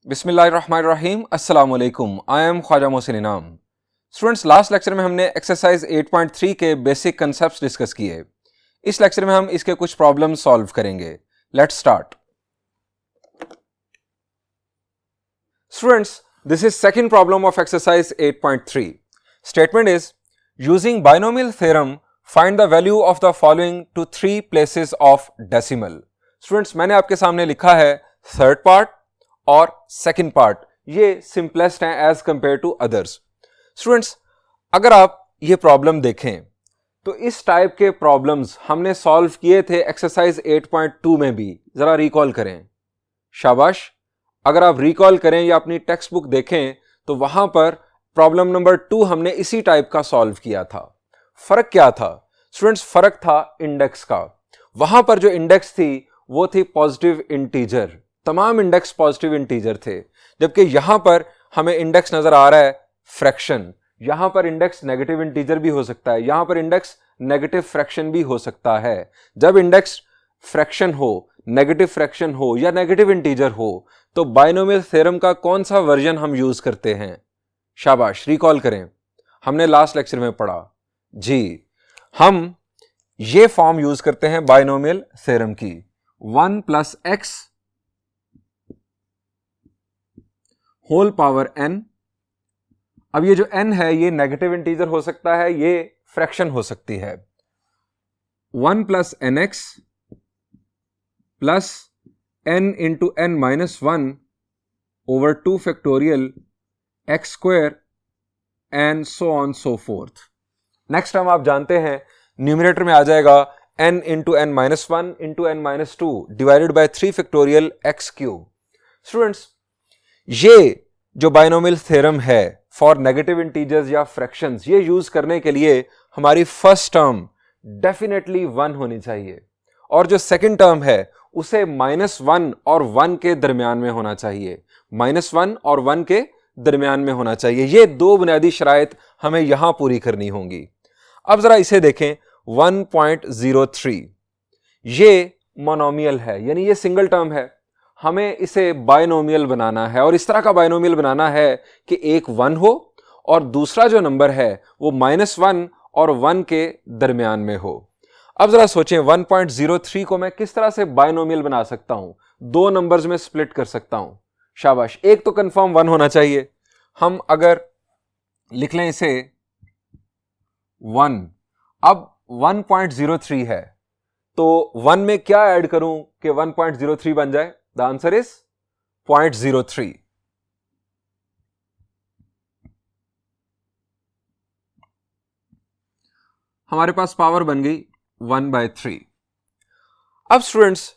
बिस्मिल्लाहिर्रहमानिर्रहीम अस्सलाम वालेकुम। आई एम ख्वाजा मोहसिन इनाम। स्टूडेंट्स, लास्ट लेक्चर में हमने एक्सरसाइज 8.3 के बेसिक कंसेप्ट्स डिस्कस किए। इस लेक्चर में हम इसके कुछ प्रॉब्लम सॉल्व करेंगे। Let's start. Students, this is second problem of exercise 8.3. Statement is using binomial theorem find the value of the following to 3 places of decimal. Students, मैंने आपके सामने लिखा है थर्ड पार्ट और सेकंड पार्ट, ये simplest हैं as compare to others. Students, अगर आप ये प्रॉब्लम देखें तो इस टाइप के प्रॉब्लम्स हमने सॉल्व किए थे एक्सरसाइज 8.2 में भी। जरा रिकॉल करें। शाबाश। अगर आप रिकॉल करें या अपनी टेक्स्ट बुक देखें तो वहां पर प्रॉब्लम नंबर 2 हमने इसी टाइप का सॉल्व किया था। फर्क क्या था स्टूडेंट्स? फर्क था इंडेक्स का। वहां पर जो इंडेक्स थी वो थी पॉजिटिव इंटीजर, तमाम इंडेक्स पॉजिटिव इंटीजर थे, जबकि यहां पर हमें इंडेक्स नजर आ रहा है फ्रैक्शन। यहां पर इंडेक्स नेगेटिव इंटीजर भी हो सकता है, यहां पर इंडेक्स नेगेटिव फ्रैक्शन भी हो सकता है। जब इंडेक्स फ्रैक्शन हो, नेगेटिव फ्रैक्शन हो या नेगेटिव इंटीजर हो तो बाइनोमियल थ्योरम का कौन सा वर्जन हम यूज करते हैं? शाबाश, रिकॉल करें। हमने लास्ट लेक्चर में पढ़ा जी, हम ये फॉर्म यूज करते हैं बाइनोमियल थ्योरम की, 1 + x होल पावर n। अब ये जो n है ये नेगेटिव इंटीजर हो सकता है, ये फ्रैक्शन हो सकती है। 1 + nx plus n into n minus 1 over 2 factorial x square and so on so fourth. Next term आप जानते हैं न्यूमरेटर में आ जाएगा n into n minus 1 into n minus 2 divided by 3 factorial x cube. Students, ये जो binomial theorem है for negative integers या fractions, ये यूज करने के लिए हमारी फर्स्ट टर्म डेफिनेटली 1 होनी चाहिए और जो सेकंड टर्म है उसे -1 और 1 के दरमियान में होना चाहिए। -1 और 1 के दरमियान में होना चाहिए। ये दो बुनियादी शराइत हमें यहां पूरी करनी होंगी। अब जरा इसे देखें, 1.03 ये मोनोमियल है, यानी ये सिंगल टर्म है। हमें इसे बाइनोमियल बनाना है और इस तरह का बाइनोमियल बनाना है कि एक 1 हो और दूसरा जो नंबर है वो -1 और 1 के दरमियान में हो। अब जरा सोचें, 1.03 को मैं किस तरह से बाइनोमियल बना सकता हूं? दो नंबर्स में स्प्लिट कर सकता हूं। शाबाश, एक तो कंफर्म 1 होना चाहिए। हम अगर लिख लें इसे 1, अब 1.03 है तो 1 में क्या ऐड करूं कि 1.03 बन जाए? The answer is 0.03। हमारे पास पावर बन गई 1/3। अब स्टूडेंट्स,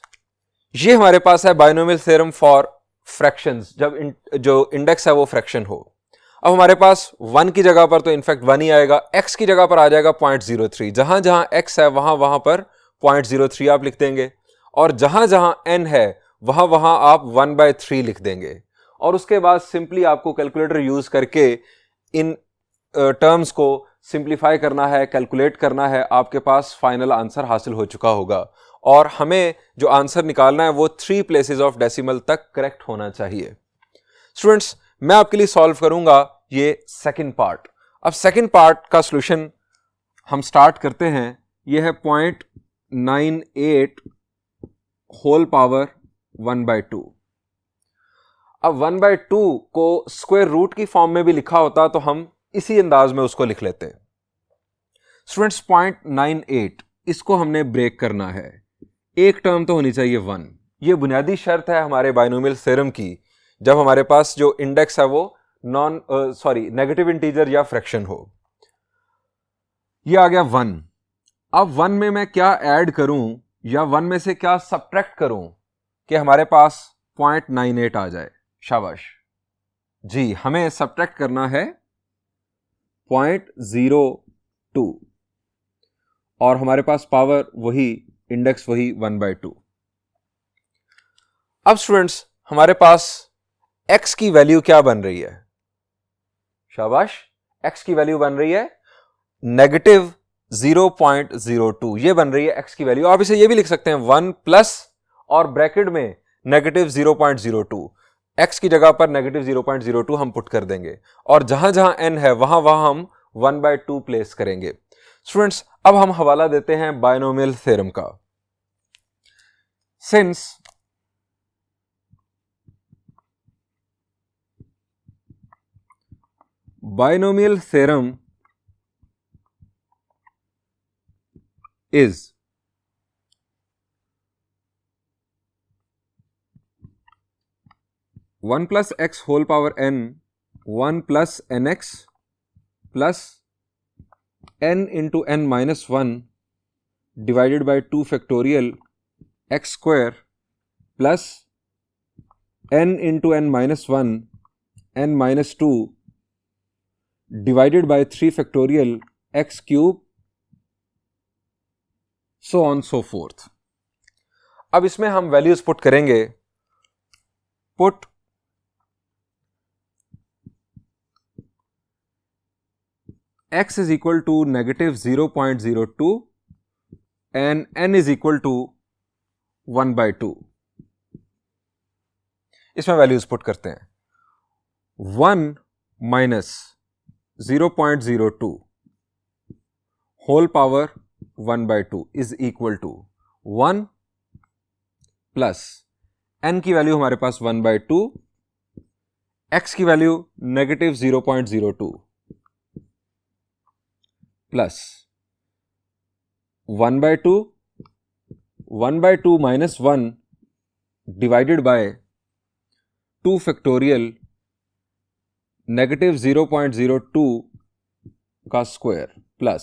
ये हमारे पास है बाइनोमियल थ्योरम फॉर फ्रैक्शंस, जब जो इंडेक्स है वो फ्रैक्शन हो। अब हमारे पास 1 की जगह पर तो इनफैक्ट 1 ही आएगा, x की जगह पर आ जाएगा 0.03। जहां जहां x है वहां वहां पर 0.03 आप लिख देंगे और जहां जहां n है वहां वहां आप 1/3 लिख देंगे और उसके बाद सिंपली आपको कैलकुलेटर यूज करके इन टर्म्स को सिंप्लीफाई करना है, कैलकुलेट करना है। आपके पास फाइनल आंसर हासिल हो चुका होगा और हमें जो आंसर निकालना है वो 3 प्लेसेस ऑफ डेसिमल तक करेक्ट होना चाहिए। स्टूडेंट्स, मैं आपके लिए सॉल्व करूंगा ये सेकंड पार्ट। अब सेकंड पार्ट का सॉल्यूशन हम स्टार्ट करते हैं। ये है 0.98 होल पावर 1/2। अब 1/2 को स्क्वायर रूट की फॉर्म में भी लिखा होता तो हम इसी अंदाज में उसको लिख लेते। स्टूडेंट्स, 0.98 इसको हमने ब्रेक करना है। एक टर्म तो होनी चाहिए 1। ये बुनियादी शर्त है हमारे बाइनोमियल थ्योरम की, जब हमारे पास जो इंडेक्स है वो नेगेटिव इंटीजर या फ्रैक्शन हो। ये आ गया 1। अब 1 में मैं क्या ऐड करूं या 1 में से क्या सब्ट्रैक्ट करूं कि हमारे पास 0.98 आ जाए? शाबाश जी, हमें सब्ट्रैक्ट करना है 0.02 और हमारे पास पावर वही, इंडेक्स वही 1/2। अब स्टूडेंट्स, हमारे पास x की वैल्यू क्या बन रही है? शाबाश, x की वैल्यू बन रही है -0.02। ये बन रही है x की वैल्यू। आप इसे ये भी लिख सकते हैं 1 प्लस और ब्रैकेट में -0.02। x की जगह पर नेगेटिव 0.02 हम पुट कर देंगे और जहां जहां n है वहां वहां हम 1/2 प्लेस करेंगे। स्टूडेंट्स, अब हम हवाला देते हैं बायनोमियल थ्योरम का। Since binomial theorem is 1 plus x whole power n 1 plus nx plus n into n minus 1 divided by 2 factorial x square plus n into n minus 1 n minus 2 divided by 3 factorial x cube so on so forth। अब इसमें हम values put करेंगे। Put x is equal to negative 0.02 and n is equal to 1/2। इसमें values put करते हैं। 1 minus 0.02 whole power 1/2 is equal to 1 plus n की value हमारे पास 1/2, x की value negative 0.02 plus 1/2 minus 1 divided by 2 factorial negative 0.02 का square plus.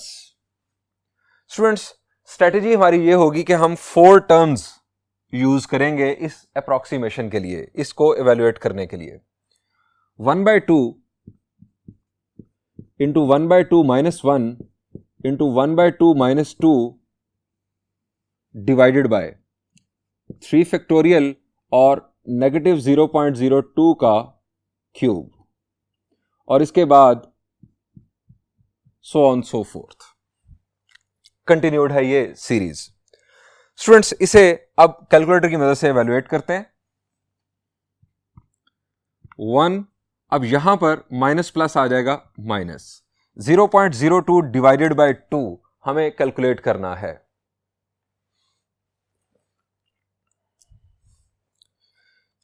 Students, strategy हमारी ये होगी कि हम 4 टर्म्स यूज करेंगे इस अप्रॉक्सीमेशन के लिए, इसको इवेल्युएट करने के लिए। 1/2 into 1/2 minus 1 into 1/2 minus 2 divided by 3 factorial और नेगेटिव 0.02 का क्यूब और इसके बाद सो ऑन सो फोर्थ। कंटिन्यूड है ये सीरीज। स्टूडेंट्स, इसे अब कैलकुलेटर की मदद से इवैल्यूएट करते हैं। 1, अब यहां पर माइनस प्लस आ जाएगा माइनस 0.02 डिवाइडेड बाय 2 हमें कैलकुलेट करना है।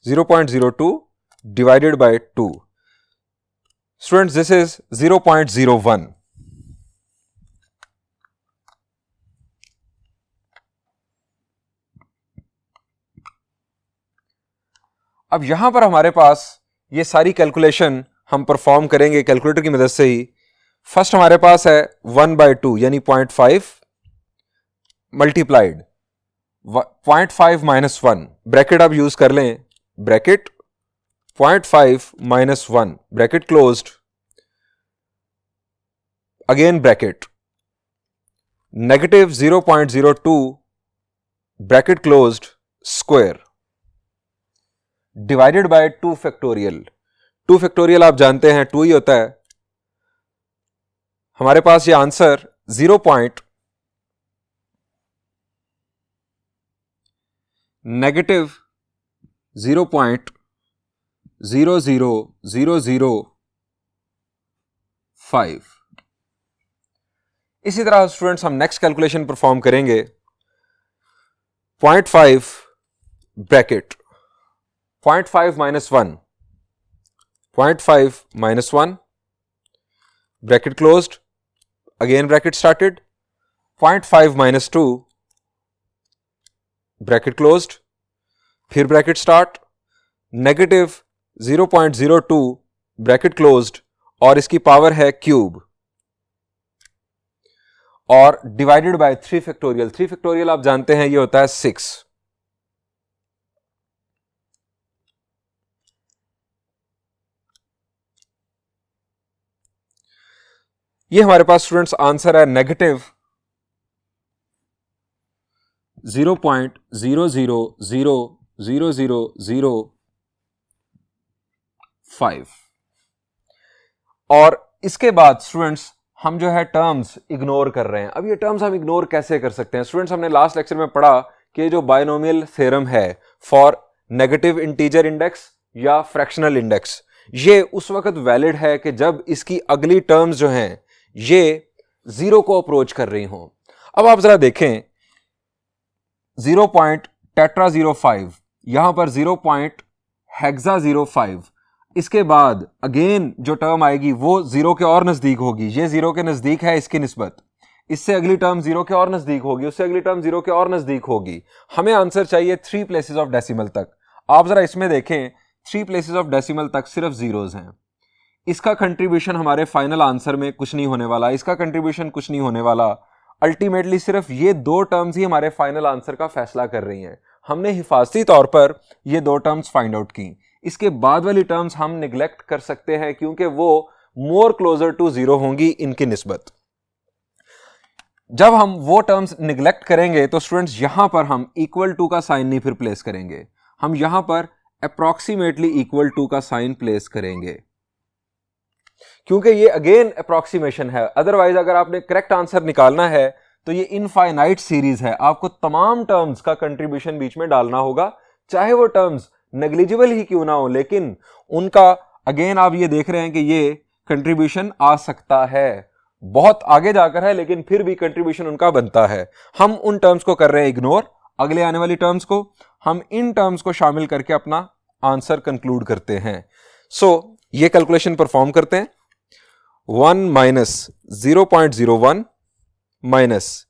0.02 divided by 2। Students, this is 0.01। अब यहां पर हमारे पास ये सारी कैलकुलेशन हम परफॉर्म करेंगे कैलकुलेटर की मदद से ही। फर्स्ट हमारे पास है 1/2 यानी 0.5 मल्टीप्लाइड 0.5 माइनस 1, ब्रैकेट आप यूज कर लें, bracket 0.5 minus 1 bracket closed, again bracket negative 0.02 bracket closed square divided by 2 factorial. 2 factorial आप जानते हैं 2 ही होता है। हमारे पास ये आंसर 0.000005। इसी तरह स्टूडेंट्स हम नेक्स्ट कैलकुलेशन परफॉर्म करेंगे। 0.5 bracket 0.5 minus 1 0.5 minus 1 bracket closed, again bracket started, 0.5 minus 2 bracket closed, फिर bracket start, negative 0.02 bracket closed और इसकी पावर है क्यूब और डिवाइडेड बाय 3 फैक्टोरियल। 3 फैक्टोरियल आप जानते हैं ये होता है 6। ये हमारे पास स्टूडेंट्स आंसर है नेगेटिव 0.000005। और इसके बाद स्टूडेंट्स हम जो है टर्म्स इग्नोर कर रहे हैं। अब ये टर्म्स हम इग्नोर कैसे कर सकते हैं? स्टूडेंट्स, हमने लास्ट लेक्चर में पढ़ा कि जो बायनोमियल थ्योरम है फॉर नेगेटिव इंटीजर इंडेक्स या फ्रैक्शनल इंडेक्स, ये उस वक्त वैलिड है कि जब इसकी अगली टर्म्स जो हैं ये 0 को अप्रोच कर रही हों। अब आप जरा देखें 0.tetra05, यहां पर 0.hexa05, इसके बाद अगेन जो टर्म आएगी वो 0 के और नजदीक होगी, ये 0 के नजदीक है इसकी निस्बत, इससे अगली टर्म 0 के और नजदीक होगी, उससे अगली टर्म 0 के और नजदीक होगी। हमें आंसर चाहिए 3 प्लेसेस ऑफ डेसिमल तक। आप जरा इसमें देखें 3 प्लेसेस ऑफ डेसिमल तक सिर्फ जीरोस हैं। इसका कंट्रीब्यूशन हमारे फाइनल आंसर में कुछ नहीं होने वाला, इसका कंट्रीब्यूशन कुछ नहीं होने वाला। अल्टीमेटली सिर्फ ये 2 टर्म्स ही हमारे फाइनल आंसर का फैसला कर रही हैं। हमने हिफाजती तौर पर ये 2 टर्म्स फाइंड आउट की, इसके बाद वाली टर्म्स हम निगलेक्ट कर सकते हैं क्योंकि वो मोर क्लोजर टू 0 होंगी इनकी निस्बत। जब हम वो टर्म्स निगलेक्ट करेंगे तो स्टूडेंट्स यहां पर हम इक्वल टू का साइन नहीं फिर प्लेस करेंगे, हम यहां पर अप्रॉक्सीमेटली इक्वल टू का साइन प्लेस करेंगे क्योंकि ये अगेन अप्रॉक्सीमेशन है। अदरवाइज अगर आपने करेक्ट आंसर निकालना है तो ये इनफाइनाइट सीरीज है, आपको तमाम टर्म्स का कंट्रीब्यूशन बीच में डालना होगा, चाहे वो टर्म्स नेग्लिजिबल ही क्यों ना हो, लेकिन उनका अगेन आप ये देख रहे हैं कि ये कंट्रीब्यूशन आ सकता है, बहुत आगे जाकर है लेकिन फिर भी कंट्रीब्यूशन उनका बनता है। हम उन टर्म्स को कर रहे हैं इग्नोर, अगले आने वाली टर्म्स को हम इन टर्म्स को शामिल करके अपना आंसर कंक्लूड करते हैं। सो ये कैलकुलेशन परफॉर्म करते हैं। 1 माइनस 0.01 माइनस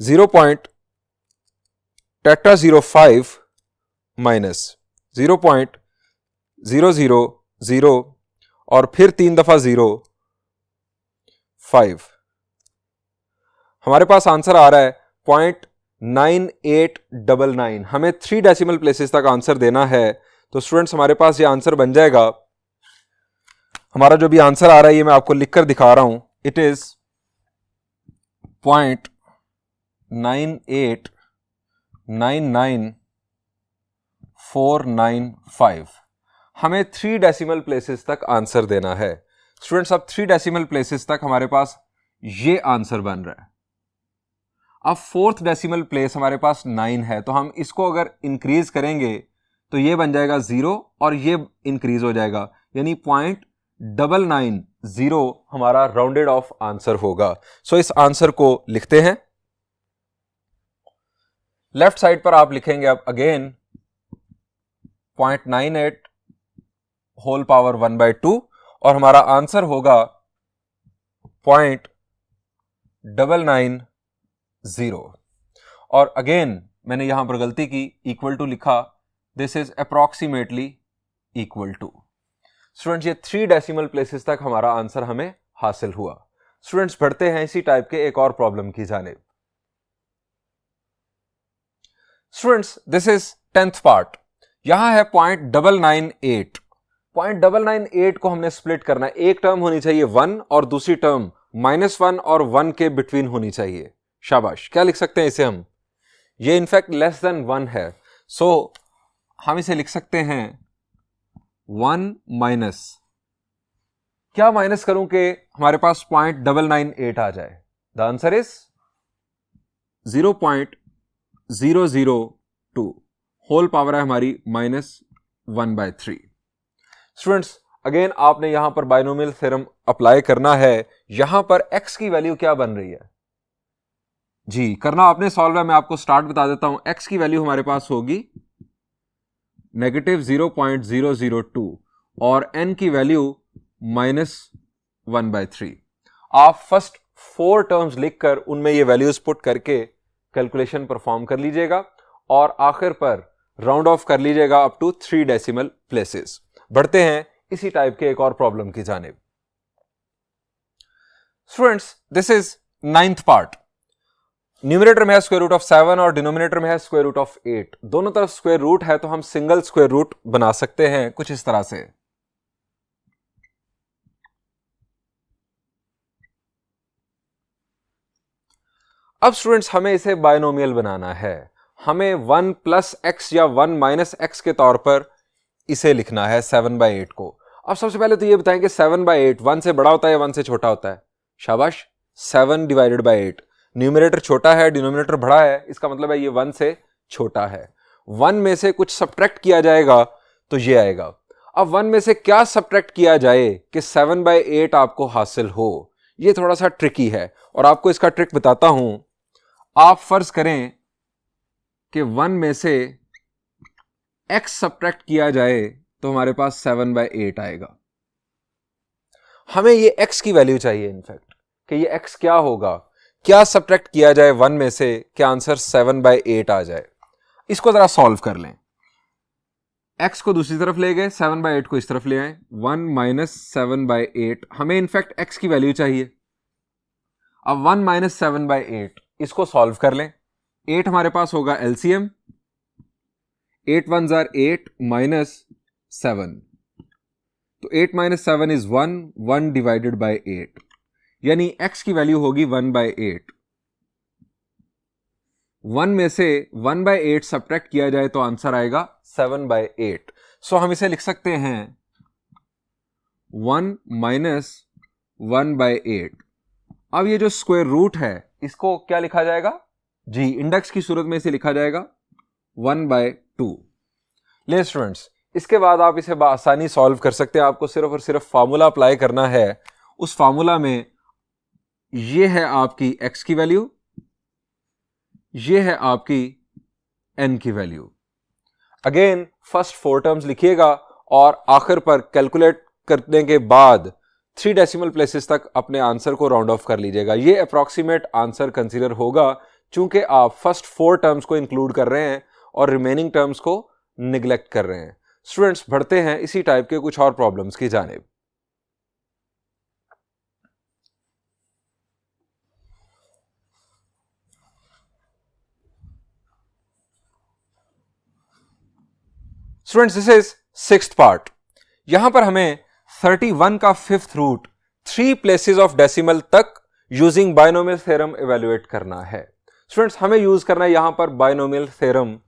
0.tetra05 माइनस 0.000 और फिर 3 दफा 0 5, हमारे पास आंसर आ रहा है 0.9899। हमें 3 डेसिमल प्लेसेस तक आंसर देना है, तो स्टूडेंट्स हमारे पास ये आंसर बन जाएगा। हमारा जो भी आंसर आ रहा है ये मैं आपको लिखकर दिखा रहा हूं, इट इज 0.9899495। हमें 3 डेसिमल प्लेसेस तक आंसर देना है। स्टूडेंट्स अब 3 डेसिमल प्लेसेस तक हमारे पास ये आंसर बन रहा है। अब 4th डेसिमल प्लेस हमारे पास 9 है, तो हम इसको अगर इंक्रीज करेंगे तो ये बन जाएगा 0 और ये इंक्रीज हो जाएगा, यानी 0.990 हमारा राउंडेड ऑफ आंसर होगा। सो इस आंसर को लिखते हैं। लेफ्ट साइड पर आप लिखेंगे अब अगेन 0.98 होल पावर 1/2 और हमारा आंसर होगा 0.990। और अगेन मैंने यहां पर गलती की, इक्वल टू लिखा, this is approximately equal to. Students ये 3 डेसिमल प्लेसेस तक हमारा आंसर हमें हासिल हुआ। स्टूडेंट्स बढ़ते हैं इसी टाइप के एक और प्रॉब्लम की जानिब। Students this is 10th part. यहां है 0.998। 0.998 को हमने स्प्लिट करना है, एक टर्म होनी चाहिए 1 और दूसरी टर्म -1 और 1 के बिटवीन होनी चाहिए। शाबाश, क्या लिख सकते हैं इसे हम? ये इनफैक्ट लेस देन 1 है, सो हम इसे लिख सकते हैं 1 माइनस, क्या माइनस करूं कि हमारे पास 0.998 आ जाए? The answer is 0.002, whole power है हमारी -1/3। स्टूडेंट्स अगेन आपने यहां पर बायनोमियल थ्योरम अप्लाई करना है। यहां पर x की वैल्यू क्या बन रही है जी? करना आपने सॉल्व है, मैं आपको स्टार्ट बता देता हूं। x की वैल्यू हमारे पास होगी -0.002 और n की वैल्यू -1/3। आप फर्स्ट 4 टर्म्स लिखकर उनमें ये वैल्यूज पुट करके कैलकुलेशन परफॉर्म कर लीजिएगा और आखिर पर राउंड ऑफ कर लीजिएगा अप टू 3 डेसिमल प्लेसेस। बढ़ते हैं इसी टाइप के एक और प्रॉब्लम की जानिब। Students this is 9th part. Numerator में है स्क्वायर रूट ऑफ 7 और डिनोमिनेटर में है स्क्वायर रूट ऑफ 8। दोनों तरफ स्क्वायर रूट है तो हम सिंगल स्क्वायर रूट बना सकते हैं कुछ इस तरह से। अब स्टूडेंट्स हमें इसे बायनोमियल बनाना है। हमें 1 + x या 1 - x के तौर पर इसे लिखना है 7/8 को। अब सबसे पहले तो ये बताएं कि 7/8 1 से बड़ा होता है या 1 से छोटा होता है? शाबाश, 7/8। न्यूमरेटर छोटा है, डिनोमिनेटर बड़ा है, इसका मतलब है ये 1 से छोटा है। 1 में से कुछ सब्ट्रैक्ट किया जाएगा तो ये आएगा। अब 1 में से क्या सब्ट्रैक्ट किया जाए कि 7/8 आपको हासिल हो, ये थोड़ा सा ट्रिकी है और आपको इसका ट्रिक बताता हूं। आप फर्ज करें कि 1 में से x सब्ट्रैक्ट किया जाए तो हमारे पास 7/8 आएगा। हमें ये x की वैल्यू चाहिए इनफैक्ट कि ये x क्या होगा, क्या सब्ट्रैक्ट किया जाए 1 में से कि आंसर 7/8 आ जाए। इसको जरा सॉल्व कर लें। x को दूसरी तरफ ले गए, 7/8 को इस तरफ ले आए। 1 - 7/8, हमें इनफैक्ट x की वैल्यू चाहिए। अब 1 - 7/8 इसको सॉल्व कर लें। 8 हमारे पास होगा एलसीएम, 8 1 जार 8 माइनस 7, तो 8 - 7 इज 1, 1 डिवाइडेड बाय 8, यानी x की वैल्यू होगी 1/8। 1 में से 1/8 सब्ट्रैक्ट किया जाए तो आंसर आएगा 7/8। सो हम इसे लिख सकते हैं 1 - 1/8। अब ये जो स्क्वायर रूट है इसको क्या लिखा जाएगा जी, इंडेक्स की सूरत में इसे लिखा जाएगा 1/2। ले स्टूडेंट्स, इसके बाद आप इसे आसानी सॉल्व कर सकते हैं। आपको सिर्फ और सिर्फ फार्मूला अप्लाई करना है। उस फार्मूला में ये है आपकी x की वैल्यू, ये है आपकी n की वैल्यू। अगेन फर्स्ट 4 टर्म्स लिखिएगा और आखिर पर कैलकुलेट करने के बाद 3 डेसिमल प्लेसेस तक अपने आंसर को राउंड ऑफ कर लीजिएगा। ये अप्रॉक्सीमेट आंसर कंसीडर होगा चूंकि आप फर्स्ट 4 टर्म्स को इंक्लूड कर रहे हैं और रिमेनिंग टर्म्स को निगलेक्ट कर रहे हैं। स्टूडेंट्स, बढ़ते हैं इसी टाइप के कुछ और प्रॉब्लम्स की जानिब। Students, this is 6th part. यहां पर हमें 31 का 5th root 3 places of decimal तक यूजिंग बायनोमियल थ्योरम इवेल्युएट करना है। स्टूडेंट्स, हमें यूज करना है यहां पर बायनोमियल थ्योरम।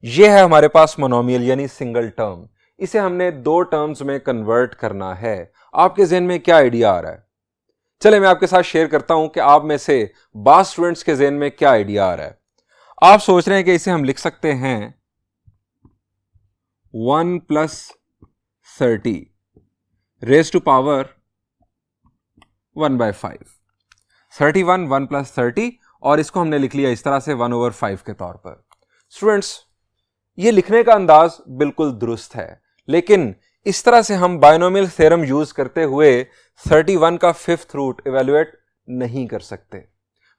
यह है हमारे पास मोनोमियल यानी सिंगल टर्म। इसे हमने 2 टर्म्स में कन्वर्ट करना है। आपके जहन में क्या आइडिया आ रहा है? चले मैं आपके साथ शेयर करता हूं कि आप में से बात स्टूडेंट्स के जहन में क्या आइडिया आ रहा है। आप सोच रहे हैं कि इसे हम लिख सकते हैं 1 + 30 रेज टू पावर 1/5। 31 1 + 30 और इसको हमने लिख लिया इस तरह से 1/5 के तौर पर। स्टूडेंट्स, ये लिखने का अंदाज बिल्कुल दुरुस्त है, लेकिन इस तरह से हम बायनोमियल थ्योरम यूज करते हुए 31 का 5th रूट इवेल्युएट नहीं कर सकते।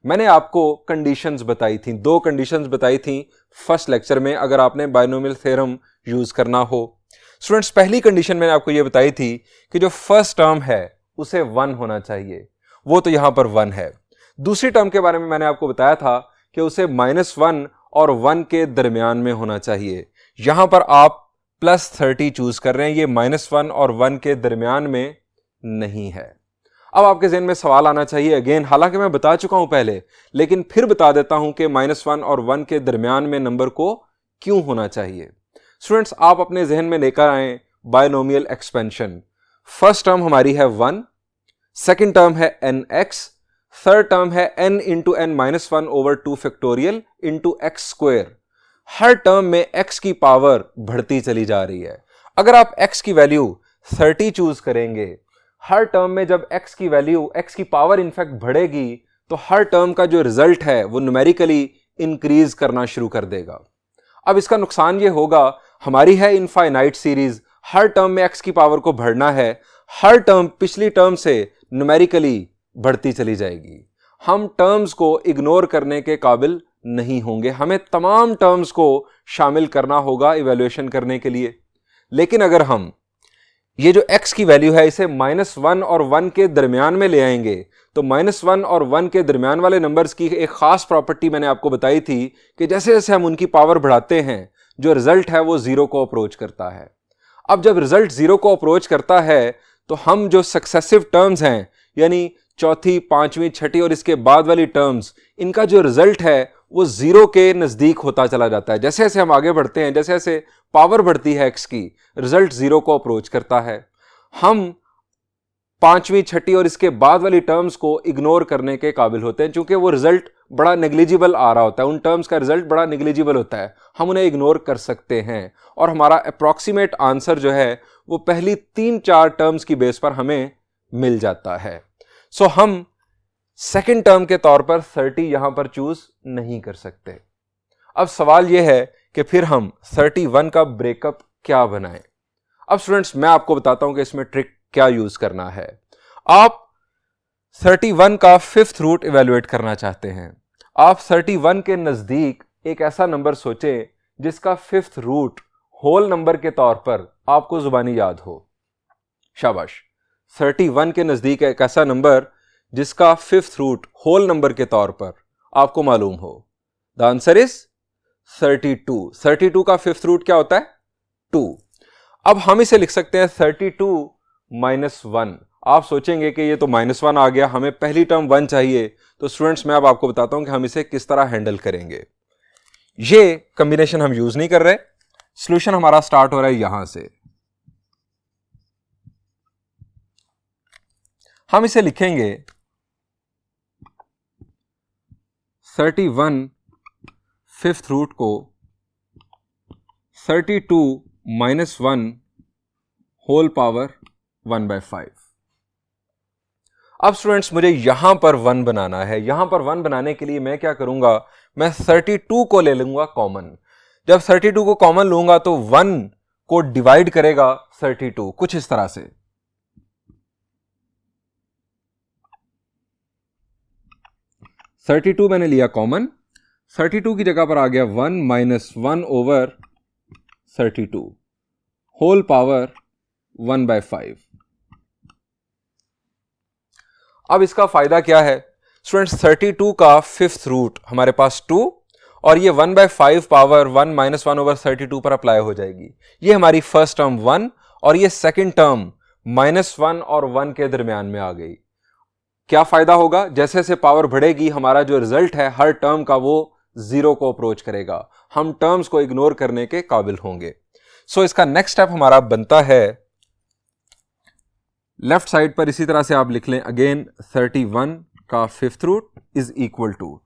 मैंने आपको कंडीशंस बताई थी, 2 कंडीशंस बताई थी फर्स्ट लेक्चर में अगर आपने बायनोमियल थ्योरम यूज करना हो। स्टूडेंट्स, पहली कंडीशन मैंने आपको यह बताई थी कि जो फर्स्ट टर्म है उसे 1 होना चाहिए, वो तो यहां पर 1 है। दूसरी टर्म के बारे में मैंने आपको बताया था कि उसे -1 और 1 के दरमियान में होना चाहिए। यहां पर आप +30 चूज कर रहे हैं, ये -1 और 1 के दरमियान में नहीं है। अब आपके जहन में सवाल आना चाहिए अगेन, हालांकि मैं बता चुका हूं पहले, लेकिन फिर बता देता हूं कि -1 और 1 के दरमियान में नंबर को क्यों होना चाहिए। स्टूडेंट्स, आप अपने जहन में लेकर आए बायनोमियल एक्सपेंशन। फर्स्ट टर्म हमारी है 1, सेकेंड टर्म है nx, थर्ड टर्म है n × n-1/2 फैक्टोरियल × x²। हर टर्म में x की पावर बढ़ती चली जा रही है। अगर आप x की वैल्यू 30 चूज करेंगे, हर टर्म में जब x की वैल्यू, x की पावर इनफैक्ट बढ़ेगी, तो हर टर्म का जो रिजल्ट है वो न्यूमेरिकली इंक्रीज करना शुरू कर देगा। अब इसका नुकसान ये होगा, हमारी है इनफाइनाइट सीरीज, हर टर्म में x की पावर को बढ़ना है, हर टर्म पिछली टर्म से न्यूमेरिकली बढ़ती चली जाएगी। हम टर्म्स को इग्नोर करने के काबिल नहीं होंगे, हमें तमाम टर्म्स को शामिल करना होगा इवैल्यूएशन करने के लिए। लेकिन अगर हम ये जो x की वैल्यू है इसे -1 और 1 के दरमियान में ले आएंगे, तो -1 और 1 के दरमियान वाले नंबर्स की एक खास प्रॉपर्टी मैंने आपको बताई थी कि जैसे जैसे हम उनकी पावर बढ़ाते हैं, जो रिजल्ट है वो 0 को अप्रोच करता है। अब जब रिजल्ट 0 को अप्रोच करता है तो हम जो सक्सेसिव टर्म्स हैं, यानी चौथी, पांचवी, छठी और इसके बाद वाली टर्म्स, इनका जो रिजल्ट है वो 0 के नजदीक होता चला जाता है। जैसे जैसे हम आगे बढ़ते हैं, जैसे जैसे पावर बढ़ती है x की, रिजल्ट 0 को अप्रोच करता है। हम पांचवी, छठी और इसके बाद वाली टर्म्स को इग्नोर करने के काबिल होते हैं, क्योंकि वो रिजल्ट बड़ा नेग्लिजिबल आ रहा होता है, उन टर्म्स का रिजल्ट बड़ा नेग्लिजिबल होता है, हम उन्हें इग्नोर कर सकते हैं और हमारा अप्रॉक्सीमेट आंसर जो है वो पहली 3-4 टर्म्स की बेस पर हमें मिल जाता है। सो हम सेकेंड टर्म के तौर पर 30 यहां पर चूज नहीं कर सकते। अब सवाल यह है कि फिर हम 31 का ब्रेकअप क्या बनाएं। अब स्टूडेंट्स मैं आपको बताता हूं कि इसमें ट्रिक क्या यूज करना है। आप 31 का फिफ्थ रूट इवेलुएट करना चाहते हैं। आप 31 के नजदीक एक ऐसा नंबर सोचें जिसका फिफ्थ रूट होल नंबर के तौर पर आपको जुबानी याद हो। शाबाश, 31 के नजदीक एक ऐसा नंबर जिसका फिफ्थ रूट होल नंबर के तौर पर आपको मालूम हो। The answer is 32। 32 का फिफ्थ रूट क्या होता है? 2। अब हम इसे लिख सकते हैं 32 माइनस 1। आप सोचेंगे कि ये तो -1 आ गया, हमें पहली टर्म 1 चाहिए। तो स्टूडेंट्स मैं अब आपको बताता हूं कि हम इसे किस तरह हैंडल करेंगे। ये कॉम्बिनेशन हम यूज नहीं कर रहे। सॉल्यूशन हमारा स्टार्ट हो रहा है यहां से। हम इसे लिखेंगे 31 फिफ्थ रूट को 32 माइनस 1 होल पावर 1/5। अब स्टूडेंट्स मुझे यहां पर 1 बनाना है। यहां पर 1 बनाने के लिए मैं क्या करूंगा, मैं 32 को ले लूंगा कॉमन। जब 32 को कॉमन लूंगा तो 1 को डिवाइड करेगा 32 कुछ इस तरह से। (32) मैंने लिया कॉमन। 32 की जगह पर आ गया 1 माइनस 1 ओवर 32 होल पावर 1/5। अब इसका फायदा क्या है स्टूडेंट्स? 32 का फिफ्थ रूट हमारे पास 2 और ये 1/5 पावर 1 माइनस 1 ओवर 32 पर अप्लाई हो जाएगी। ये हमारी फर्स्ट टर्म 1 और ये सेकेंड टर्म -1 और 1 के दरमियान में आ गई। क्या फायदा होगा? जैसे जैसे पावर बढ़ेगी हमारा जो रिजल्ट है हर टर्म का वो 0 को अप्रोच करेगा, हम टर्म्स को इग्नोर करने के काबिल होंगे। सो इसका नेक्स्ट स्टेप हमारा बनता है लेफ्ट साइड पर इसी तरह से आप लिख लें अगेन 31 का fifth root is equal to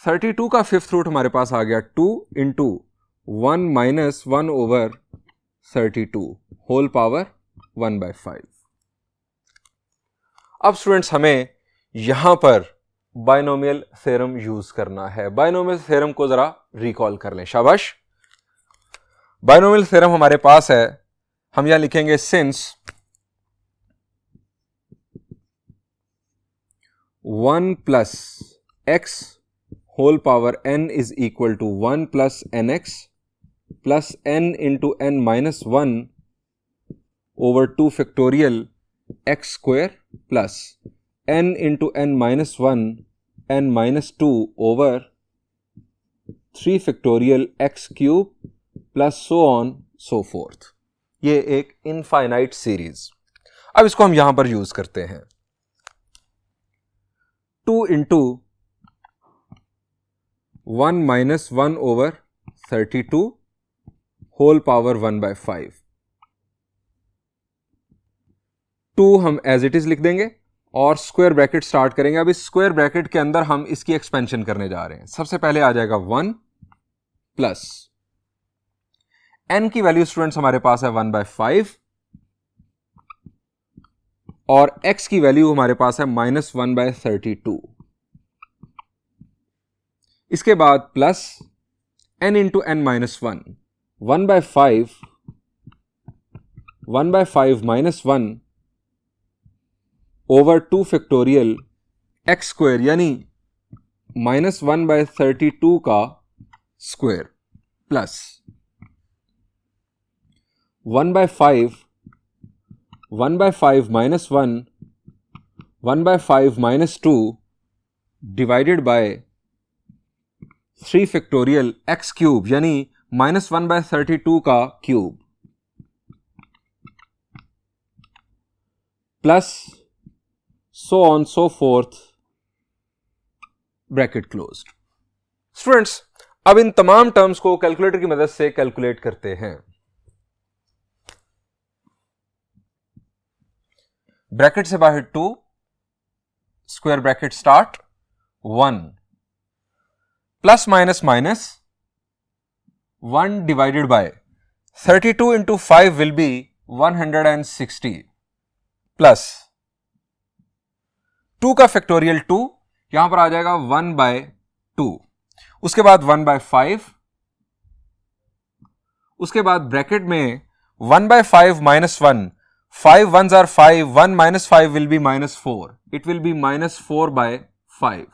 32 का फिफ्थ रूट हमारे पास आ गया 2 into 1 minus 1 over 32 whole power 1/5। अब स्टूडेंट्स हमें यहां पर बायनोमियल थ्योरम यूज करना है। बायनोमियल थ्योरम को जरा रिकॉल कर लें। शाबाश, बायनोमियल थ्योरम हमारे पास है। हम यहां लिखेंगे since 1 plus x whole power n is equal to 1 plus nx plus n into n minus 1 over 2 factorial x square plus n into n minus 1 n minus 2 over 3 factorial x cube plus so on so forth. ये एक infinite series. अब इसको हम यहां पर use करते हैं। 2 into 1 minus 1 over 32 whole power 1/5। 2 हम एज इट इज लिख देंगे और स्क्वायर ब्रैकेट स्टार्ट करेंगे। अब इस स्क्वायर ब्रैकेट के अंदर हम इसकी एक्सपेंशन करने जा रहे हैं। सबसे पहले आ जाएगा 1 प्लस n की वैल्यू स्टूडेंट्स हमारे पास है 1/5 और x की वैल्यू हमारे पास है -1/32। इसके बाद plus n into n minus 1 1/5 minus 1 over 2 factorial x square यानी -1/32 का square plus 1/5 minus 1 1/5 minus 2 divided by 3 factorial x cube यानी -1/32 का cube plus so on so fourth bracket closed. Students अब इन तमाम टर्म्स को कैलकुलेटर की मदद से कैलकुलेट करते हैं। ब्रैकेट से बाहर 2, square bracket start 1, plus minus minus 1 divided bye 32 into 5 will be 160 plus 2 का फैक्टोरियल 2, यहां पर आ जाएगा 1 बाय 2, उसके बाद 1 बाय 5, उसके बाद ब्रैकेट में 1 by 5 minus 1, 5 1s are 5, 1 minus 5 will be minus 4. It will be minus 4 by 5.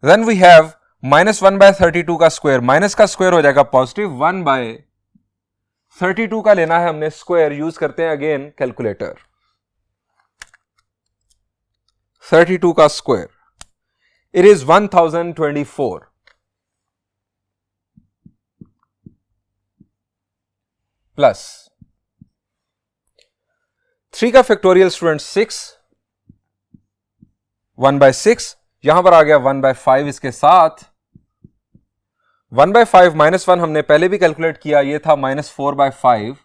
Then we have minus 1 by 32 का स्क्वायर, माइनस का स्क्वायर हो जाएगा पॉजिटिव, 1 by 32 का लेना है हमने स्क्वायर, यूज करते हैं अगेन कैलकुलेटर। 32 का स्क्वायर, इट इज 1024 प्लस 3 का फैक्टोरियल स्टूडेंट 6, 1 बाय 6, यहां पर आ गया 1 बाय 5, इसके साथ 1 बाय 5 माइनस 1 हमने पहले भी कैलकुलेट किया, ये था minus 4 by 5,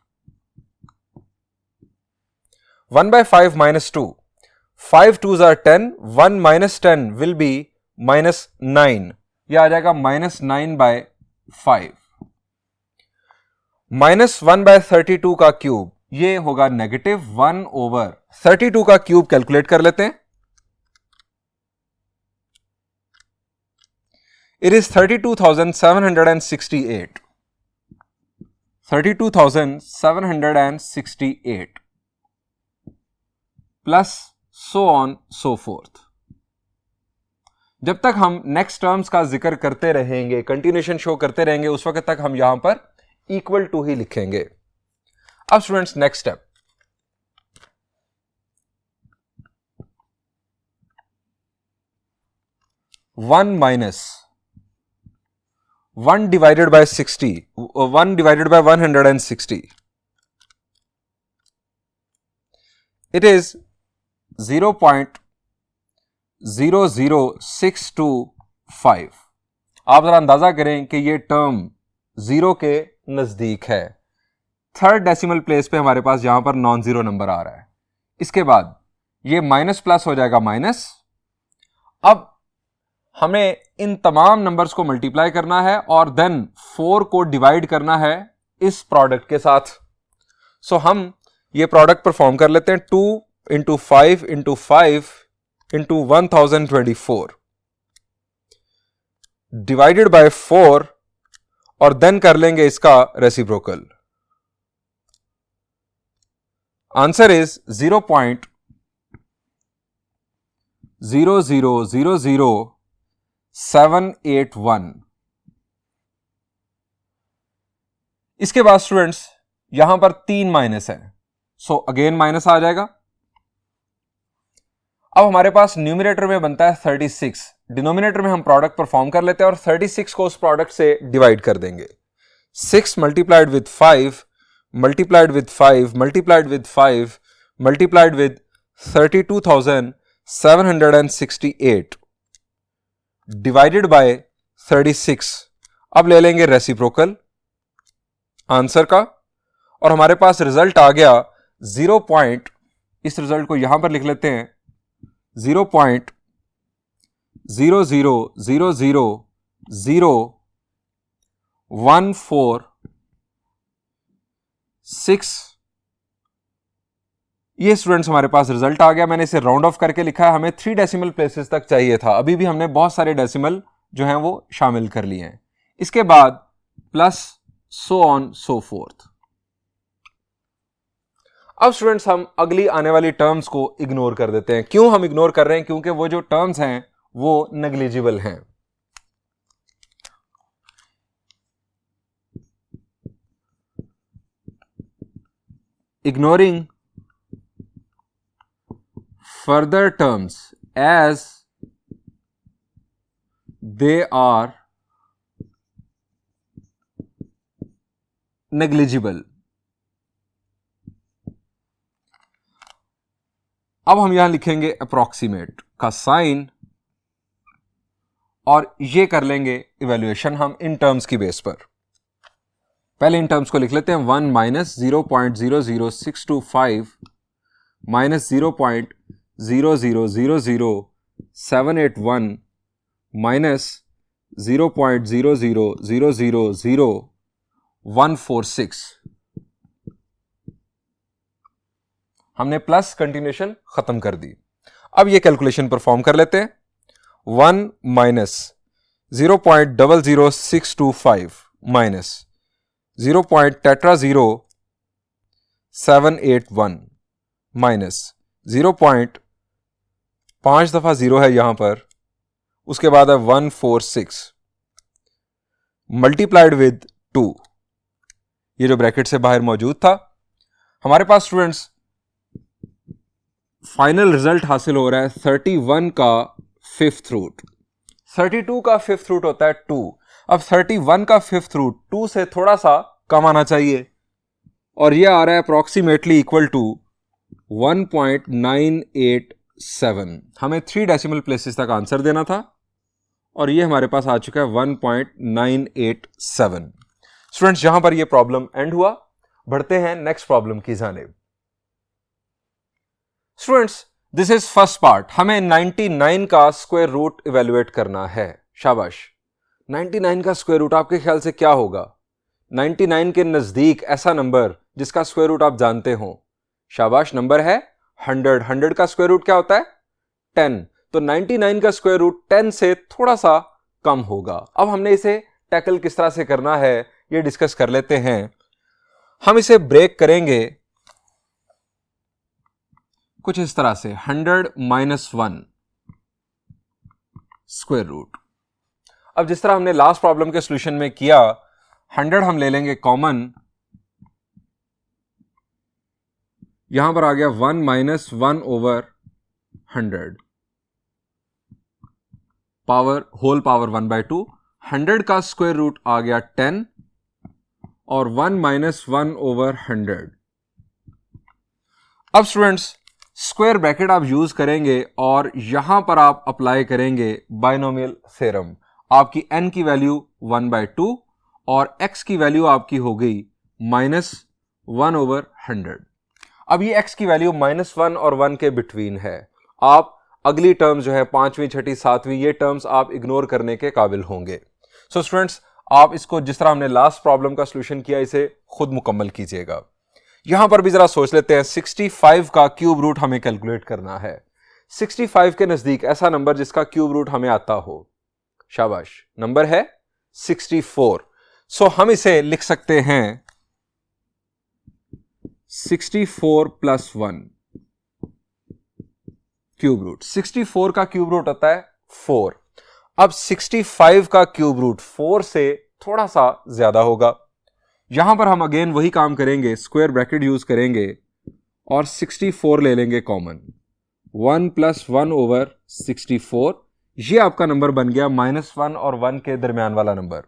1 by 5 minus 2, 5 2s are 10, 1 minus 10 will be minus 9, यह आ जाएगा माइनस 9 बाय 5, माइनस 1 बाय 32 का क्यूब, ये होगा नेगेटिव 1 ओवर 32 का क्यूब, कैलकुलेट कर लेते हैं। It is 32,768, 32,768 plus so on so fourth. जब तक हम नेक्स्ट टर्म्स का जिक्र करते रहेंगे, कंटिन्यूएशन शो करते रहेंगे, उस वक्त तक हम यहां पर इक्वल टू ही लिखेंगे। अब students next step, one minus 1 divided bye 60, 1 divided bye 160, it is 0.00625। आप जरा अंदाजा करें कि ये टर्म 0 के नजदीक है। थर्ड डेसिमल प्लेस पे हमारे पास यहां पर नॉन जीरो नंबर आ रहा है, इसके बाद ये माइनस प्लस हो जाएगा माइनस। अब हमें इन तमाम नंबर्स को मल्टीप्लाई करना है और देन 4 को डिवाइड करना है इस प्रोडक्ट के साथ। सो हम ये प्रोडक्ट परफॉर्म कर लेते हैं, 2 into 5 into 5 into 1024 divided by 4 और देन कर लेंगे इसका रेसिप्रोकल। Answer is 0.0000781। इसके बाद स्टूडेंट्स यहां पर 3 माइनस है, सो अगेन माइनस आ जाएगा। अब हमारे पास न्यूमरेटर में बनता है 36, डिनोमिनेटर में हम प्रोडक्ट परफॉर्म कर लेते हैं और 36 को उस प्रोडक्ट से डिवाइड कर देंगे। 6 multiplied with 5 multiplied with 5 multiplied with 5 multiplied with 32,768 divided by 36। अब ले लेंगे रेसिप्रोकल आंसर का और हमारे पास रिजल्ट आ गया 0. इस रिजल्ट को यहां पर लिख लेते हैं, 0.0000146। ये स्टूडेंट्स हमारे पास रिजल्ट आ गया। मैंने इसे राउंड ऑफ करके लिखा है, हमें 3 डेसिमल प्लेसेस तक चाहिए था, अभी भी हमने बहुत सारे डेसिमल जो हैं वो शामिल कर लिए हैं। इसके बाद plus so on so fourth. अब स्टूडेंट्स हम अगली आने वाली टर्म्स को इग्नोर कर देते हैं। क्यों हम इग्नोर कर रहे हैं? क्योंकि वो जो टर्म्स हैं वो नेग्लिजिबल हैं। Ignoring further terms as they are negligible। अब हम यहां लिखेंगे अप्रॉक्सीमेट का साइन और ये कर लेंगे इवैल्यूएशन हम इन टर्म्स की बेस पर। पहले इन टर्म्स को लिख लेते हैं, 1 - 0.00625 माइनस 0.0000781 माइनस 0.0000146। हमने प्लस कंटिन्यूएशन खत्म कर दी। अब ये कैलकुलेशन परफॉर्म कर लेते हैं। 1 माइनस 0.00625 माइनस 0.00781 माइनस 0.5 दफा 0 है यहां पर, उसके बाद है 146 मल्टीप्लाइड विद 2, ये जो ब्रैकेट से बाहर मौजूद था। हमारे पास स्टूडेंट्स फाइनल रिजल्ट हासिल हो रहा है 31 का फिफ्थ रूट। 32 का फिफ्थ रूट होता है 2। अब 31 का फिफ्थ रूट 2 से थोड़ा सा कम आना चाहिए, और यह आ रहा है अप्रोक्सीमेटली इक्वल टू 1.987। हमें 3 डेसिमल प्लेसेस तक आंसर देना था, और यह हमारे पास आ चुका है 1.987। स्टूडेंट्स, यहां पर यह प्रॉब्लम एंड हुआ। बढ़ते हैं नेक्स्ट प्रॉब्लम की जानिब। Students, this is first part. हमें 99 का स्क्वायर रूट इवेल्युएट करना है। शाबाश। 99 का स्क्वायर रूट आपके ख्याल से क्या होगा? 99 के नजदीक ऐसा नंबर जिसका स्क्वायर रूट आप जानते हो। शाबाश, नंबर है 100। 100 का स्क्वायर रूट क्या होता है? 10। तो 99 का स्क्वायर रूट 10 से थोड़ा सा कम होगा। अब हमने इसे टैकल किस तरह से करना है ये डिस्कस कर लेते हैं। हम इसे ब्रेक करेंगे कुछ इस तरह से, 100 माइनस 1 स्क्वायर रूट। अब जिस तरह हमने लास्ट प्रॉब्लम के सॉल्यूशन में किया, 100 हम ले लेंगे कॉमन, यहां पर आ गया 1 minus 1 over 100 power whole power 1/2। 100 का स्क्वायर रूट आ गया 10 और 1 माइनस 1 ओवर 100। अब स्टूडेंट्स, स्क्वायर ब्रैकेट आप यूज करेंगे और यहां पर आप अप्लाई करेंगे बाइनोमियल थ्योरम। आपकी n की वैल्यू 1/2 और x की वैल्यू आपकी हो गई -1 ओवर 100। अब ये x की वैल्यू -1 और 1 के बिटवीन है। आप अगली टर्म्स जो है 5वीं, 6ठी, 7वीं, ये टर्म्स आप इग्नोर करने के काबिल होंगे। सो स्टूडेंट्स, आप इसको जिस तरह हमने लास्ट प्रॉब्लम का सॉल्यूशन किया, इसे खुद मुकम्मल कीजिएगा। यहां पर भी जरा सोच लेते हैं। 65 का क्यूब रूट हमें कैलकुलेट करना है। 65 के नजदीक ऐसा नंबर जिसका क्यूब रूट हमें आता हो। शाबाश, नंबर है 64। सो हम इसे लिख सकते हैं 64 प्लस 1 क्यूब रूट। 64 का क्यूब रूट होता है 4। अब 65 का क्यूब रूट 4 से थोड़ा सा ज्यादा होगा। यहां पर हम अगेन वही काम करेंगे, स्क्वायर ब्रैकेट यूज करेंगे और 64 ले लेंगे कॉमन। 1 प्लस 1 ओवर 64, ये आपका नंबर बन गया -1 और 1 के दरमियान वाला नंबर।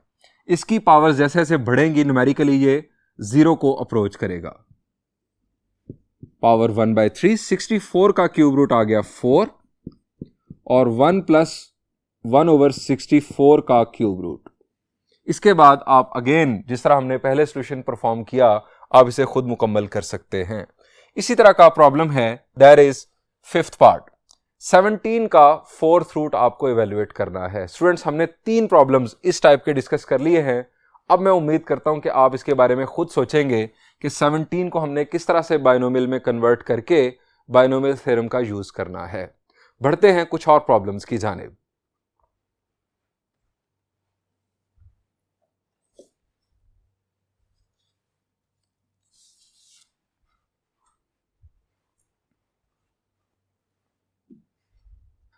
इसकी पावर जैसे जैसे बढ़ेंगी न्यूमेरिकली ये 0 को अप्रोच करेगा। पावर 1/3। 64 का क्यूब रूट आ गया 4 और 1 प्लस 1 ओवर 64 का क्यूब रूट। इसके बाद आप अगेन जिस तरह हमने पहले सॉल्यूशन परफॉर्म किया, आप इसे खुद मुकम्मल कर सकते हैं। इसी तरह का प्रॉब्लम है, दैट इज फिफ्थ पार्ट। 17 का फोर्थ रूट आपको इवेल्युएट करना है। स्टूडेंट्स, हमने 3 प्रॉब्लम्स इस टाइप के डिस्कस कर लिए हैं। अब मैं उम्मीद करता हूं कि आप इसके बारे में खुद सोचेंगे कि 17 को हमने किस तरह से बाइनोमियल में कन्वर्ट करके बाइनोमियल थ्योरम का यूज करना है। बढ़ते हैं कुछ और प्रॉब्लम्स की जानिब।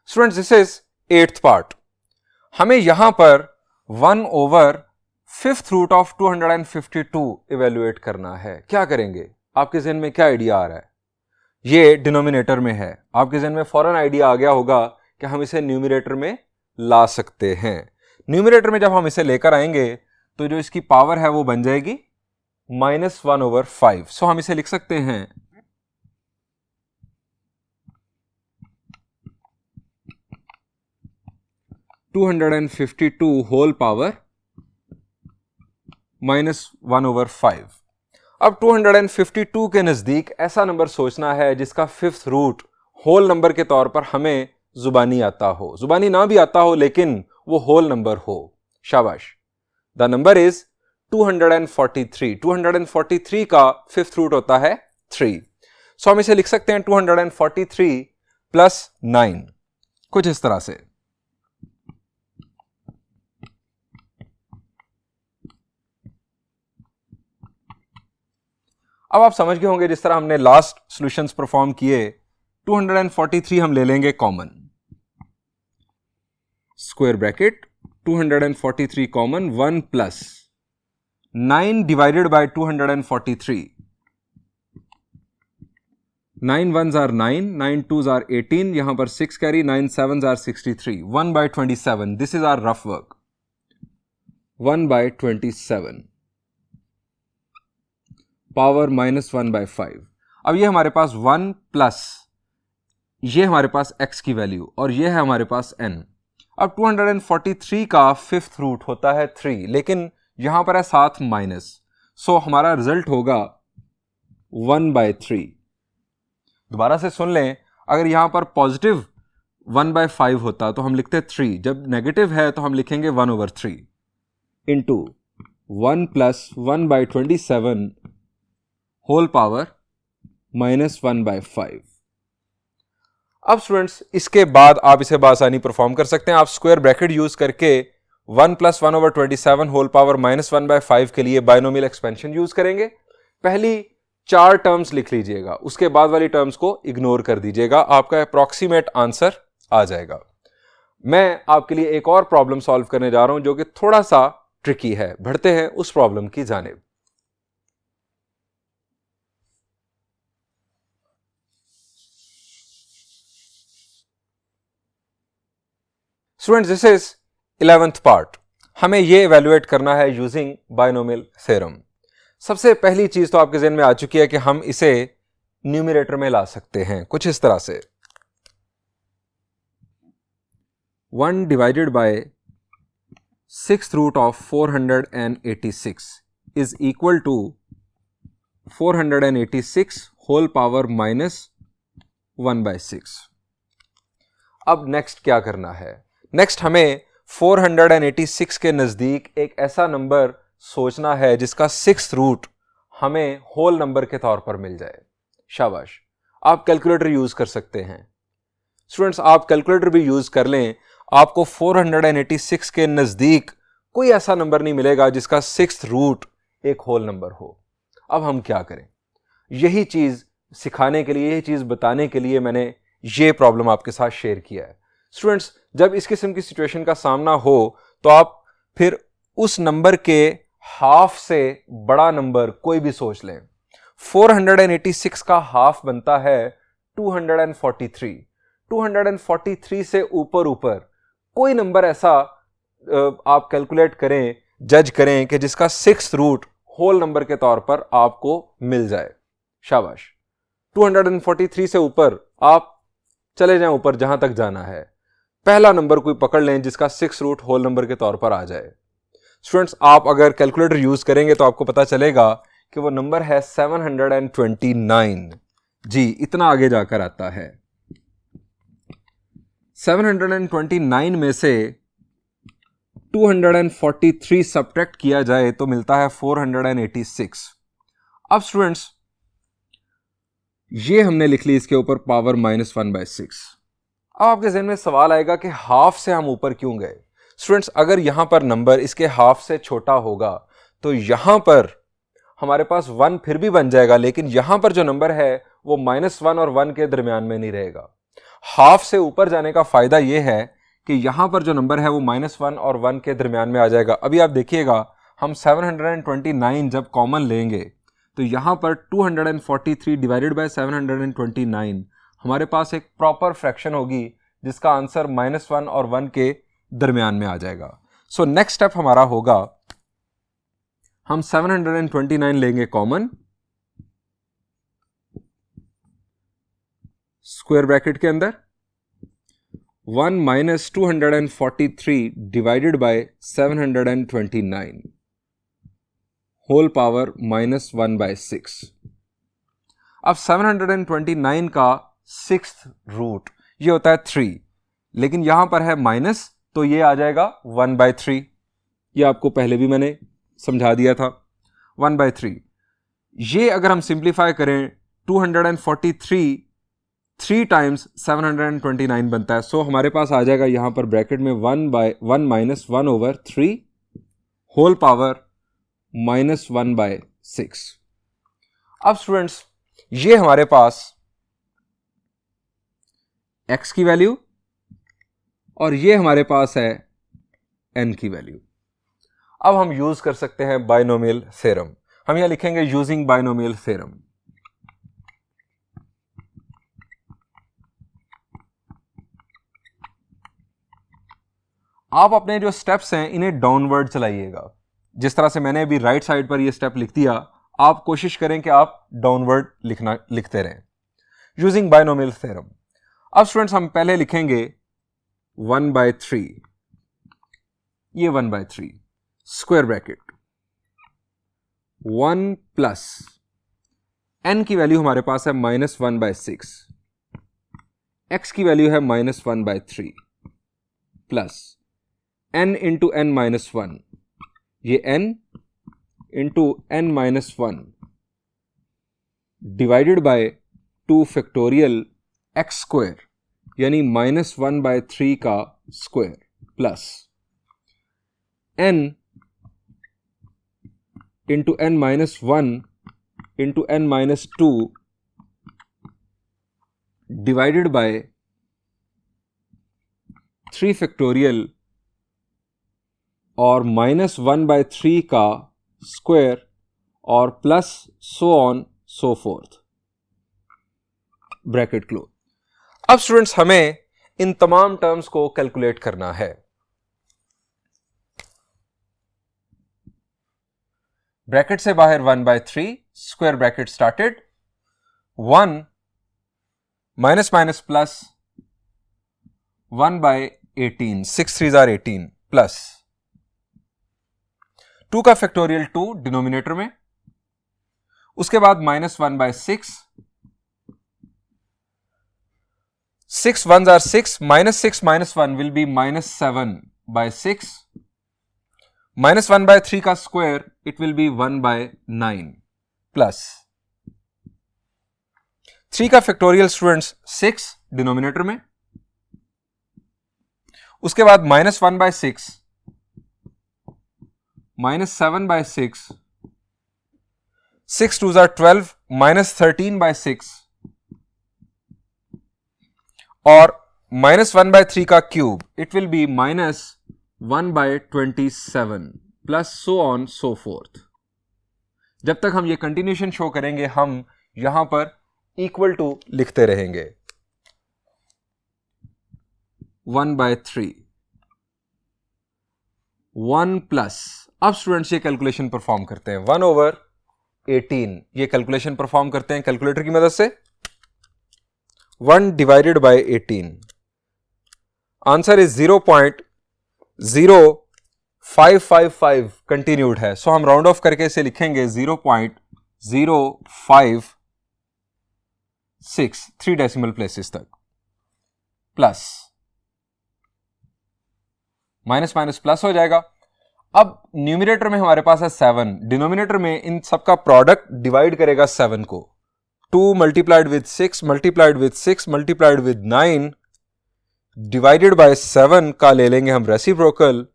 Students, this is 8th part. हमें यहां पर 1 over 5th root of 252 evaluate करना है। क्या करेंगे? आपके ज़हन में क्या आइडिया आ रहा है? ये डिनोमिनेटर में है। आपके ज़हन में फौरन आइडिया आ गया होगा कि हम इसे न्यूमरेटर में ला सकते हैं। न्यूमरेटर में जब हम इसे लेकर आएंगे तो जो इसकी पावर है वो बन जाएगी -1 ओवर 5। सो हम इसे लिख सकते हैं 252 होल पावर -1 ओवर 5। अब 252 के नजदीक ऐसा नंबर सोचना है जिसका फिफ्थ रूट होल नंबर के तौर पर हमें जुबानी आता हो, जुबानी ना भी आता हो लेकिन वो होल नंबर हो। शाबाश। The number is 243। 243 का फिफ्थ रूट होता है 3। सो हम इसे लिख सकते हैं 243 प्लस 9, कुछ इस तरह से। अब आप समझ गए होंगे जिस तरह हमने लास्ट सॉल्यूशंस परफॉर्म किए, 243 हम ले लेंगे common, square bracket 243 common, 1 plus 9 divided by 243, 9 ones are 9, 9 twos are 18, यहां पर 6 carry, 9 sevens are 63, 1 by 27, this is our rough work, 1 by 27 power -1 by 5। अब ये हमारे पास 1 प्लस ये हमारे पास x की वैल्यू और ये है हमारे पास n। अब 243 का फिफ्थ रूट होता है 3, लेकिन यहां पर है साथ माइनस, सो हमारा रिजल्ट होगा 1 by 3। दोबारा से सुन लें, अगर यहां पर पॉजिटिव 1 by 5 होता तो हम लिखते 3, जब नेगेटिव है तो हम लिखेंगे 1/3 into 1 plus 1 by 27 whole power -1 by 5। अब स्टूडेंट्स इसके बाद आप इसे बआसानी परफॉर्म कर सकते हैं। आप स्क्वायर ब्रैकेट यूज करके 1 प्लस 1/27 होल पावर -1 by 5 के लिए बायनोमियल एक्सपेंशन यूज करेंगे। पहली 4 टर्म्स लिख लीजिएगा, उसके बाद वाली टर्म्स को इग्नोर कर दीजिएगा, आपका अप्रॉक्सीमेट आंसर आ जाएगा। मैं आपके लिए एक और प्रॉब्लम सॉल्व करने जा रहा हूं जो कि थोड़ा सा ट्रिकी है। बढ़ते हैं उस प्रॉब्लम की जानिब। Students this is 11th part. हमें यह इवेल्युएट करना है यूजिंग बायनोमियल थ्योरम। सबसे पहली चीज तो आपके ज़हन में आ चुकी है कि हम इसे न्यूमरेटर में ला सकते हैं कुछ इस तरह से, 1 divided by 6th root of 486 is equal to 486 whole power -1 by 6। अब नेक्स्ट क्या करना है? नेक्स्ट हमें 486 के नजदीक एक ऐसा नंबर सोचना है जिसका 6th रूट हमें होल नंबर के तौर पर मिल जाए। शाबाश। आप कैलकुलेटर यूज कर सकते हैं। स्टूडेंट्स आप कैलकुलेटर भी यूज कर लें, आपको 486 के नजदीक कोई ऐसा नंबर नहीं मिलेगा जिसका 6th रूट एक होल नंबर हो। अब हम क्या करें? यही चीज सिखाने के लिए, यही चीज बताने के लिए मैंने ये प्रॉब्लम आपके साथ शेयर किया है। स्टूडेंट्स जब इस किस्म की सिचुएशन का सामना हो तो आप फिर उस नंबर के हाफ से बड़ा नंबर कोई भी सोच लें। 486 का हाफ बनता है 243। 243 से ऊपर कोई नंबर ऐसा आप कैलकुलेट करें, जज करें कि जिसका 6th रूट होल नंबर के तौर पर आपको मिल जाए। शाबाश। 243 से ऊपर आप चले जाएं, ऊपर जहां तक जाना है। पहला नंबर कोई पकड़ लें जिसका 6th रूट होल नंबर के तौर पर आ जाए। स्टूडेंट्स आप अगर कैलकुलेटर यूज करेंगे तो आपको पता चलेगा कि वो नंबर है 729। जी इतना आगे जाकर आता है। 729 में से 243 सब्ट्रैक्ट किया जाए तो मिलता है 486। अब स्टूडेंट्स ये हमने लिख ली इसके ऊपर पावर -1 by 6। अब आपके ज़हन में सवाल आएगा कि हाफ से हम ऊपर क्यों गए? स्टूडेंट्स अगर यहां पर नंबर इसके हाफ से छोटा होगा तो यहां पर हमारे पास 1 फिर भी बन जाएगा, लेकिन यहां पर जो नंबर है वो -1 और 1 के दरमियान में नहीं रहेगा। हाफ से ऊपर जाने का फायदा यह है कि यहां पर जो नंबर है वो -1 और 1 के दरमियान में आ जाएगा। अभी आप देखिएगा हम 729 जब कॉमन लेंगे तो यहां पर 243 डिवाइडेड बाय 729 हमारे पास एक प्रॉपर फ्रैक्शन होगी जिसका आंसर -1 और 1 के दरमियान में आ जाएगा। सो नेक्स्ट स्टेप हमारा होगा, हम 729 लेंगे कॉमन, स्क्वायर ब्रैकेट के अंदर 1 - 243 डिवाइडेड बाय 729 होल पावर -1/6। अब 729 का सिक्स्थ रूट ये होता है 3, लेकिन यहां पर है माइनस, तो ये आ जाएगा 1/3। ये आपको पहले भी मैंने समझा दिया था, 1/3। ये अगर हम सिंप्लीफाई करें 243 3 टाइम्स 729 बनता है। सो हमारे पास आ जाएगा यहां पर ब्रैकेट में 1 - 1/3 होल पावर -1/6। अब स्टूडेंट्स, ये हमारे पास x की वैल्यू और ये हमारे पास है n की वैल्यू। अब हम यूज कर सकते हैं बाइनोमियल थ्योरम। हम यहां लिखेंगे यूजिंग बाइनोमियल थ्योरम। आप अपने जो स्टेप्स हैं इन्हें डाउनवर्ड चलाइएगा। जिस तरह से मैंने अभी राइट साइड पर ये स्टेप लिख दिया, आप कोशिश करें कि आप डाउनवर्ड लिखते रहें यूजिंग बाइनोमियल थ्योरम। अब स्टूडेंट्स, हम पहले लिखेंगे 1/3, ये 1/3 स्क्वायर ब्रैकेट 1 प्लस n की वैल्यू हमारे पास है -1/6, x की वैल्यू है -1/3 प्लस n इंटू n-1, ये n into n-1 divided by 2 factorial x square यानी -1/3 का square plus n into n-1 into n-2 divided by 3 factorial और -1/3 का स्क्वायर और plus so on so fourth, bracket close. अब students, हमें इन तमाम terms को कैलकुलेट करना है। ब्रैकेट से बाहर 1/3 square bracket started 1 minus minus plus 1/18, 6 3 are 18 plus 2 का फैक्टोरियल 2 डिनोमिनेटर में, उसके बाद -1/6, 6 1s are 6, -6 - 1 will be -7/6, -1/3 का square it will be 1/9 plus 3 का फैक्टोरियल स्टूडेंट्स 6 डिनोमिनेटर में, उसके बाद -1/6, -7/6, 6 2s are 12, -13/6 और -1/3 का cube it will be -1/27 plus so on so fourth. जब तक हम ये कंटिन्यूशन शो करेंगे हम यहां पर इक्वल टू लिखते रहेंगे। 1/3 1 प्लस, अब स्टूडेंट्स ये कैलकुलेशन परफॉर्म करते हैं 1/18, ये कैलकुलेशन परफॉर्म करते हैं कैलकुलेटर की मदद से। 1 divided bye 18, answer is 0.0555 continued है, सो हम राउंड ऑफ करके इसे लिखेंगे 0.0563 3 डेसिमल प्लेसेस तक प्लस माइनस माइनस प्लस हो जाएगा। अब न्यूमिनेटर में हमारे पास है 7, डिनोमिनेटर में इन सबका प्रोडक्ट डिवाइड करेगा 7 को, 2 multiplied with 6 multiplied with 6 multiplied with 9 divided by 7 का ले लेंगे हम रेसिप्रोकल,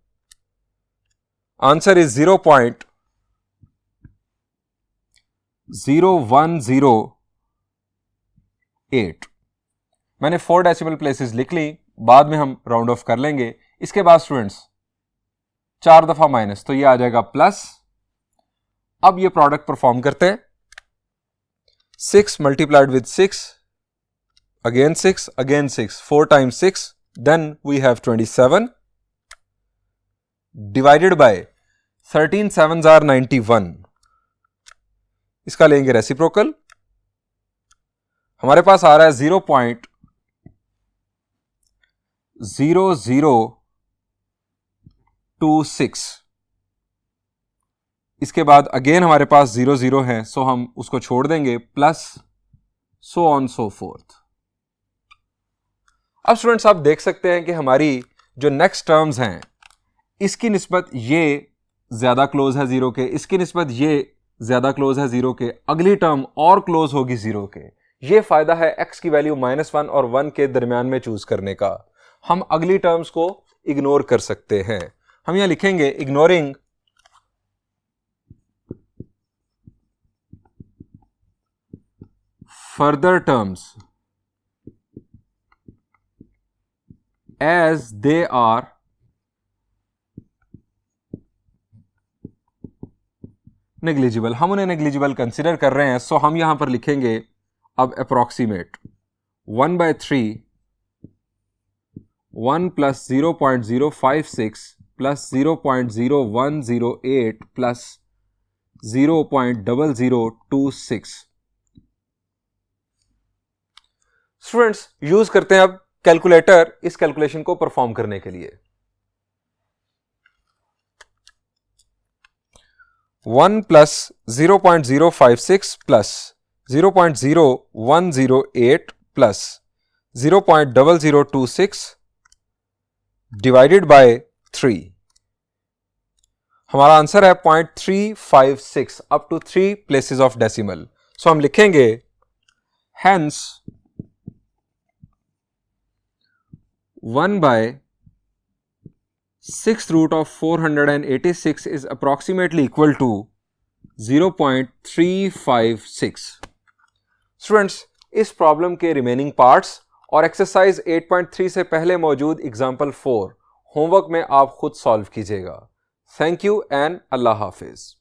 आंसर इज 0.0108। मैंने 4 डेसिमल प्लेसेस लिख ली, बाद में हम राउंड ऑफ कर लेंगे। इसके बाद स्टूडेंट्स 4 दफा माइनस, तो ये आ जाएगा प्लस। अब ये प्रोडक्ट परफॉर्म करते हैं, 6 multiplied with 6 again 6 again 6, 4 times 6, then we have 27 divided by 13 7s are 91, इसका लेंगे रेसिप्रोकल, हमारे पास आ रहा है 0.0026, इसके बाद अगेन हमारे पास 0 0 है, सो हम उसको छोड़ देंगे, plus so on so fourth. अब स्टूडेंट्स आप देख सकते हैं कि हमारी जो नेक्स्ट टर्म्स हैं इसकी निस्बत ये ज्यादा क्लोज है 0 के, इसकी निस्बत ये ज्यादा क्लोज है 0 के, अगली टर्म और क्लोज होगी 0 के। ये फायदा है x की वैल्यू -1 और 1 के दरमियान में चूज करने का। हम अगली टर्म्स को इग्नोर कर सकते हैं। हम यहां लिखेंगे ignoring further terms as they are negligible. हम उन्हें नेग्लिजिबल कंसिडर कर रहे हैं, सो हम यहां पर लिखेंगे अब approximate 1/3 1 plus 0.056 plus 0.0108 plus 0.0026। Students use करते हैं अब कैलकुलेटर इस कैलकुलेशन को परफॉर्म करने के लिए। 1 plus 0.056 plus 0.0108 plus 0.0026 divided by 3। हमारा आंसर है 0.356 up to 3 places of decimal. सो हम लिखेंगे hence 1/6 root of 486 is approximately equal to 0.356। Students इस प्रॉब्लम के रिमेनिंग पार्ट्स और एक्सरसाइज 8.3 से पहले मौजूद एग्जाम्पल 4 होमवर्क में आप खुद सॉल्व कीजिएगा। Thank you and Allah Hafiz.